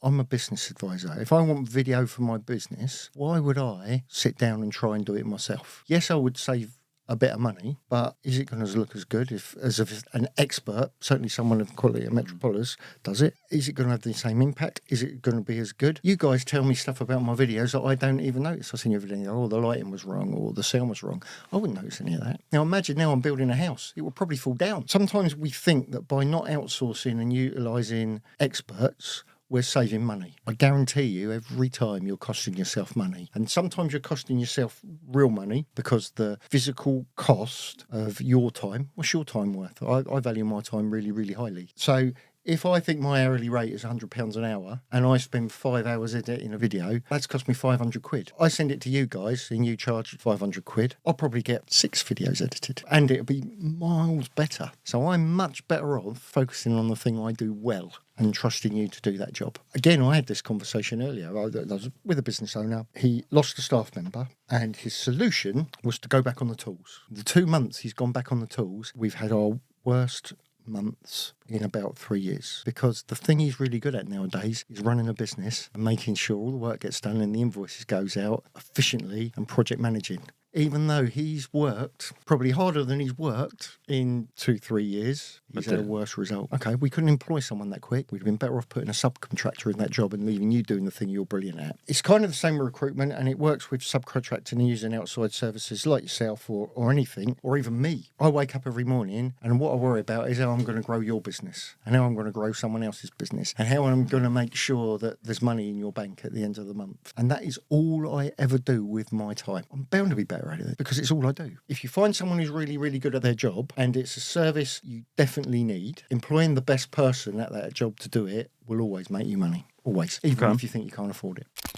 I'm a business advisor. If I want video for my business, why would I sit down and try and do it myself? Yes, I would save a bit of money, but is it going to look as good as if an expert, certainly someone of the quality of Metropolis, does it? Is it going to have the same impact? Is it going to be as good? You guys tell me stuff about my videos that I don't even notice. I see your video, oh, the lighting was wrong or the sound was wrong. I wouldn't notice any of that. Now imagine now I'm building a house. It will probably fall down. Sometimes we think that by not outsourcing and utilising experts, we're saving money. I guarantee you every time you're costing yourself money. And sometimes you're costing yourself real money because the physical cost of your time, what's your time worth? I value my time really, really highly. So if I think my hourly rate is £100 an hour and I spend 5 hours editing a video, that's cost me 500 quid. I send it to you guys and you charge 500 quid. I'll probably get 6 videos edited and it'll be miles better. So I'm much better off focusing on the thing I do well and trusting you to do that job. Again, I had this conversation earlier. I was with a business owner. He lost a staff member and his solution was to go back on the tools. The 2 months he's gone back on the tools, we've had our worst months in about 3 years, because the thing he's really good at nowadays is running a business and making sure all the work gets done and the invoices goes out efficiently and project managing. Even though he's worked probably harder than he's worked in 2-3 years, he's had a worse result. Okay, we couldn't employ someone that quick. We'd have been better off putting a subcontractor in that job and leaving you doing the thing you're brilliant at. It's kind of the same with recruitment, and it works with subcontracting and using outside services like yourself or anything, or even me. I wake up every morning and what I worry about is how I'm going to grow your business and how I'm going to grow someone else's business and how I'm going to make sure that there's money in your bank at the end of the month. And that is all I ever do with my time. I'm bound to be better at it because it's all I do. If you find someone who's really, really good at their job and it's a service you definitely need, employing the best person at that job to do it will always make you money. Always. Even if you think you can't afford it.